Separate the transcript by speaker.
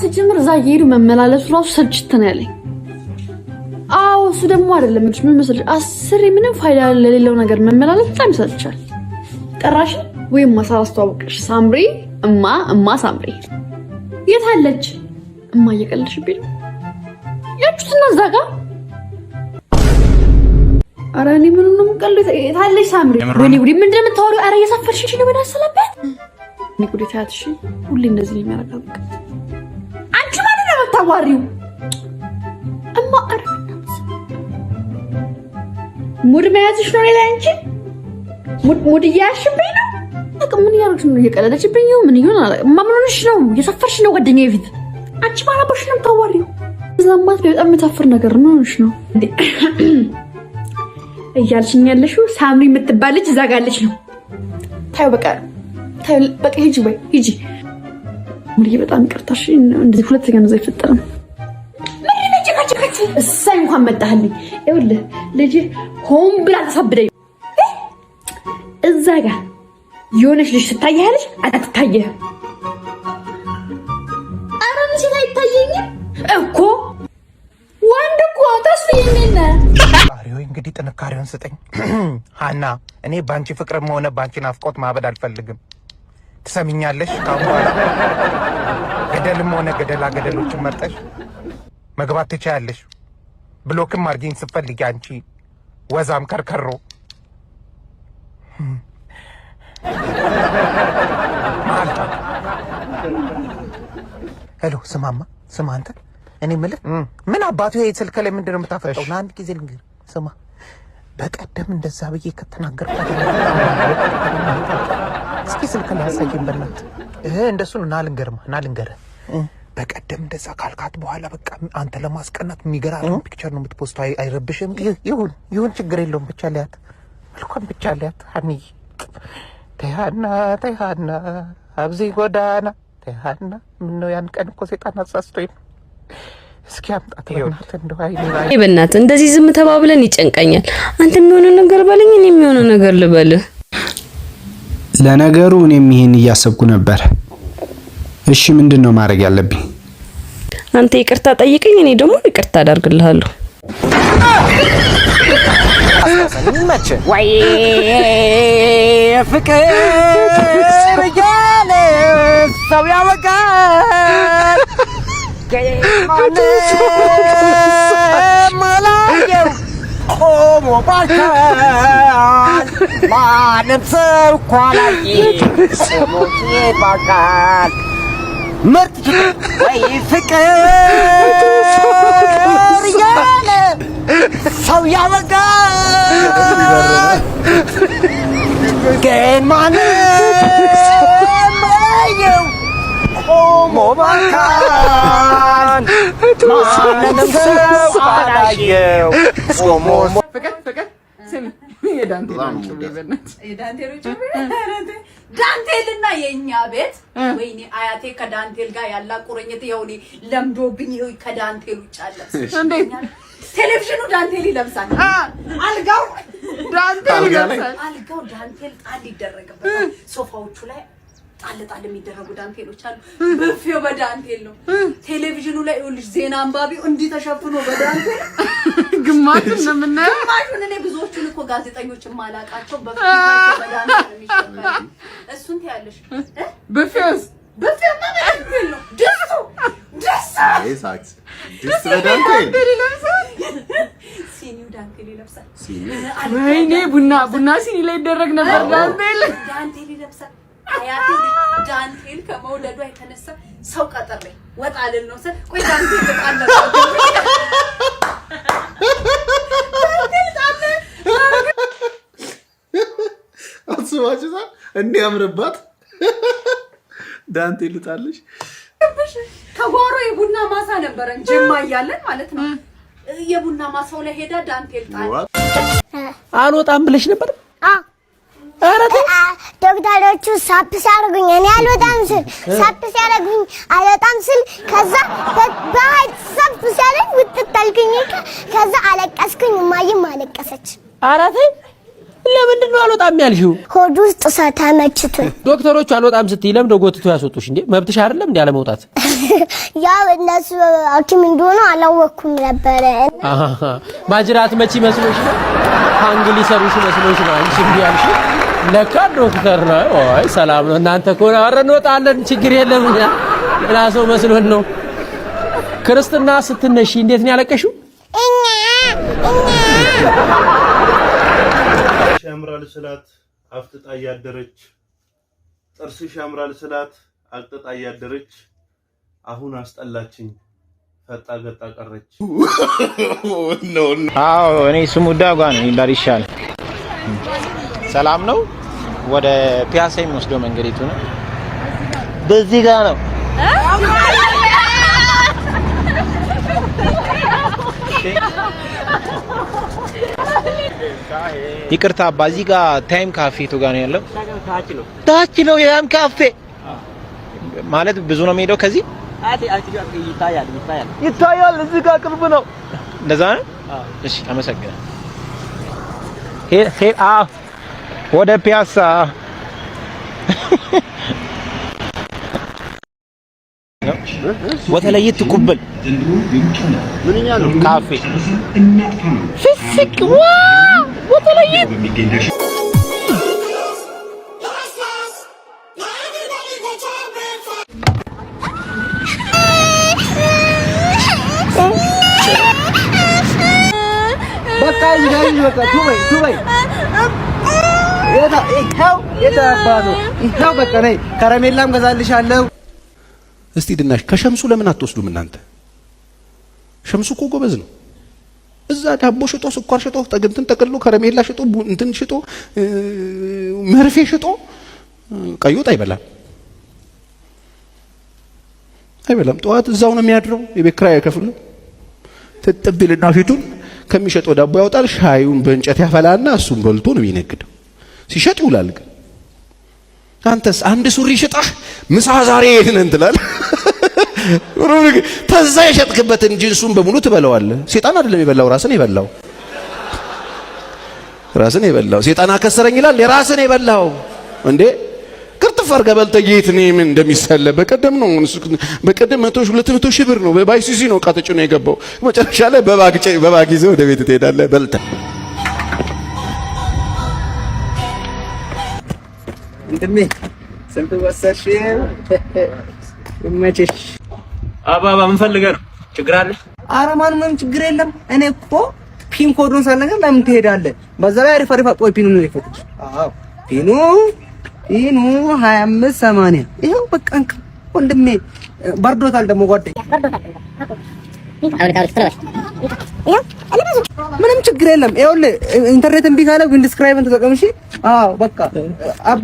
Speaker 1: ሲጀምር እዛ እየሄዱ መመላለሱ ራሱ ሰልችት ነው ያለኝ። አዎ እሱ ደግሞ አይደለም እንጂ ምን መሰለሽ 10 ምንም ፋይዳ ለሌለው ነገር መመላለስ በጣም ይሰልቻል። ጠራሽ ወይም ማሳስተዋወቅሽ ሳምሪ እማ ሳምሪ የት አለች? እማ እየቀለድሽብኝ ነው ያችሁትና እዛ ጋር ኧረ እኔ ምን ነው የምቀልድ? የት አለች ሳምሪ? ወይኔ ጉዴ ምንድን ነው የምታወሪው? ኧረ እየሰፈርሽ ነው በዳሰለበት እኔ ጉዴ ታያትሽ ሁሌ እንደዚህ ነው የሚያረጋግጥ። አንቺ ማለት ነው የምታዋሪው እማ ኧረ ሙድ መያዝሽ ነው ላይ አንቺ ሙድ እያያሽብኝ ነው። በቃ ምን ያርግሽ ነው? እየቀለደችብኝ ነው ምን ይሆን? ማምኖንሽ ነው የሰፈርሽ ነው ጓደኛዬ ፊት አንቺ ማለበሽ ነው የምታዋሪው። ዘማት በጣም የምታፈር ነገር ነው ነው እንዴ እያልሽኝ ያለሽው ሳምሪ የምትባል ልጅ እዛ ጋር አለች ነው። ታዩ በቃ ሂጂ ወይ ሂጂ። ሙርዬ በጣም ይቅርታሽ እንደዚህ ሁለተኛ ነው ዘይፈጠረም እሳይ እንኳን መጣህልኝ። ይኸውልህ ልጅ ሆም ብላ ተሳብደኝ እዛ ጋር የሆነች ልጅ ትታያለች አትታየህም? ኧረ ልጅ አይታየኝም እኮ ወንድ እኮ ተስፋዬ
Speaker 2: አሪው እንግዲህ ጥንካሬውን ስጠኝ ሃና። እኔ ባንቺ ፍቅርም ሆነ ባንቺ ናፍቆት ማበድ አልፈልግም። ትሰሚኛለሽ? ካሁን በኋላ ገደልም ሆነ ገደሎችን መርጠሽ መግባት ትችያለሽ። ብሎክም አድርጊኝ ስትፈልጊ አንቺ ወዛም ከርከሮ። ማልታ ሄሎ ስማማ ስማ አንተ እኔ የምልህ ምን አባቱ ይሄ ስልክ ላይ ምንድን ነው የምታፈጠው? ለአንድ ጊዜ ልንገርህ ስማ በቀደም እንደዛ ብዬ ከተናገርኩት እስኪ ስልክ ላይ ያሳየኝ በእናትህ። እንደሱ ነው ናልንገርህ በቀደም እንደዛ ካልካት በኋላ በቃ አንተ ለማስቀናት የሚገራርም ፒክቸር ነው የምትፖስተው። አይረብሽም? ይሁን ችግር የለውም። ብቻ ሊያት መልኳም ብቻ ሊያት ሀኒ ተሃና አብዚ ጎዳና ተሃና ምነው ያን ቀን እኮ ሰይጣን አሳስቶኝ እስኪ አምጣት በእናትህ እንደው አይ
Speaker 3: በእናትህ እንደዚህ ዝም ተባብለን ይጨንቀኛል። አንተ የሚሆነው ነገር በለኝ እኔ የሚሆነው ነገር ልበልህ።
Speaker 4: ለነገሩ እኔም ይሄን እያሰብኩ ነበር። እሺ ምንድነው ማድረግ ያለብኝ?
Speaker 3: አንተ ይቅርታ ጠይቀኝ እኔ ደግሞ ይቅርታ አደርግልሃለሁ።
Speaker 2: ወይ ፍቅር ያለ ሰው ያወጋል ማላየው ቆሞ ባካል ማንም ሰው ኳላይ ቆሞ ባካል ምርጥ ወይ ፍቅር ያለ ሰው ያወጋል ግን ማንም አላየው ቆሞ ባካል ማንም ሰው አላየው ቆሞ
Speaker 5: ፍቅር ስሚ ዳንቴልና የኛ ቤት ወይኔ አያቴ ከዳንቴል ጋር ያላ ቁርኝት ይኸውልኝ ለምዶብኝ ይኸው ከዳንቴል ውጭ አለ እንዴ ቴሌቪዥኑ ዳንቴል ይለብሳል አልጋው ዳንቴል ይለብሳል አልጋው ዳንቴል ጣል ይደረግበታል ሶፋዎቹ ላይ ጣል የሚደረጉ ዳንቴሎች አሉ ብፌው በዳንቴል ነው ቴሌቪዥኑ ላይ ይኸውልሽ ዜና አንባቢው እንዲህ ተሸፍኖ በዳንቴል ግማሹን ነው የምናየው ግማሹን እኔ ብዙዎቹን እኮ ጋዜጠኞችን ማላቃቸው በዳንቴል ነው የሚሸፈነው እሱን ትያለሽ ብፌውስ በፊው በዳንቴል ነው ደስ
Speaker 6: ኤሳክስ ደስ በዳንቴል
Speaker 5: ሲኒው ዳንቴል ይለብሳል
Speaker 1: ወይኔ ቡና ሲኒ ላይ ይደረግ ነበር
Speaker 5: ዳንቴል ይለብሳል አያቴ ዳንቴል ከመውለዷ የተነሳ ሰው ቀጠር ላይ ወጣልን ነው ሰ ቆይ ዳንቴል ተጣለ
Speaker 6: አስባችሁታ እንዲያምርባት ዳንቴል ልጣልሽ
Speaker 5: ከጓሮ የቡና ማሳ ነበረን ጀማ እያለን ማለት ነው የቡና ማሳው ላይ ሄዳ ዳንቴል ጣል
Speaker 2: አልወጣም ብለሽ ነበር?
Speaker 7: ዶክተሮቹ ሳፕ ሲያደርጉኝ እኔ አልወጣም ስል ሳፕ ሲያደርጉኝ አልወጣም ስል ከዛ በኃይል ሳፕ ሲያደርግ ውጥት አልኩኝ ከዛ አለቀስኩኝ እማዬም አለቀሰች
Speaker 2: አራቴ ለምንድን ነው አልወጣም ያልሽው
Speaker 7: ሆድ ውስጥ ተመችቶኝ
Speaker 2: ዶክተሮቹ አልወጣም ስትይ ለምን ጎትቶ ያስወጡሽ እንዴ መብትሽ አይደለም እንዴ አለመውጣት
Speaker 7: ያው እነሱ ሐኪም እንደሆነ አላወኩም ነበር።
Speaker 8: ማጅራት መቺ መስሎሽ ነው? አንግሊ ሰሩሽ መስሎሽ ነው? አንቺ ቢያልሽ ለካ ዶክተር ነው። አይ ሰላም ነው። እናንተ ኮራ አረን ወጣለን ችግር የለም። ሌላ ሰው መስሎን ነው። ክርስትና ስትነሺ እንዴት ነው ያለቀሽው?
Speaker 9: ያምራል ስላት አፍጥጣ ያደረች ጥርስሽ ያምራል ስላት አቅጥጣ ያደረች አሁን አስጠላችኝ ፈጣ ገጣ ቀረች።
Speaker 2: አዎ እኔ ስሙ ዳጓ ነው ይላልሻል። ሰላም ነው። ወደ ፒያሳ የሚወስደው መንገዲቱ ነው። በዚህ ጋር ነው። ይቅርታ አባ እዚህ ጋር ታይም ካፌ ቱ ጋር ነው ያለው። ታች ነው ያም ካፌ ማለት ብዙ ነው የሚሄደው ከዚህ ይታያል። እዚህ ጋር ቅርብ ነው። እንደዛ ነው። እሺ አመሰግናለሁ። ወደ ፒያሳ ወተለይት ቁብል ምንኛ ነው ካፌ ፍስክ ዋ ወተለይት
Speaker 8: በቃ ይላል በቃ ቱበይ ይኸው በቃ ነይ ከረሜላም ገዛልሻለሁ።
Speaker 6: እስቲ ድናሽ ከሸምሱ ለምን አትወስዱም እናንተ? ሸምሱ እኮ ጎበዝ ነው። እዛ ዳቦ ሽጦ ስኳር ሽጦ ጠግንትን ጠቅሎ ከረሜላ ሽጦ እንትን ሽጦ መርፌ ሽጦ ቀይ ወጥ አይበላም። ጠዋት እዛው ነው የሚያድረው። የቤት ኪራይ አይከፍልም። ትጥብልና ፊቱን ከሚሸጠው ዳቦ ያወጣል። ሻዩን በእንጨት ያፈላና እሱን በልቶ ነው የሚነግደው። ሲሸጥ ይውላል። ግን አንተስ አንድ ሱሪ ሽጣህ ምሳ ዛሬ የት ነን ትላለህ። ተዛ የሸጥክበትን ጂንሱን በሙሉ ትበላዋለህ። ሴጣን አይደለም የበላው ራስን የበላው ሴጣን አከሰረኝ ይላል። የራስን የበላው እንዴ ቅርጥፍ አድርገህ በልተህ የት ነው ምን እንደሚሰለ በቀደም 100-200 ሺህ ብር ነው በባይሲሲ ነው ቃጥጭ ነው የገባው። መጨረሻ ላይ በባግ ይዘህ ወደ ቤት ትሄዳለህ በልተህ።
Speaker 8: እንደኔ ስንት ወሰድሽ? እመቼሽ አባባ ምን ፈልገህ ነው? ችግር አለ? ኧረ ምንም ችግር የለም። እኔ እኮ ፒን ኮዱን ሳልነግር ለምን ትሄዳለህ? በዛ ላይ አሪፍ ቆይ ፒኑን ነው የፈተሽ። አዎ ፒኑ 2580 ይሄው በቃ ወንድሜ በርዶታል። ደግሞ ጓደኛ ምንም ችግር የለም። ይኸውልህ ኢንተርኔት እምቢ ካለ ዊንድስክራይብን ተጠቀም። እሺ አዎ በቃ አባ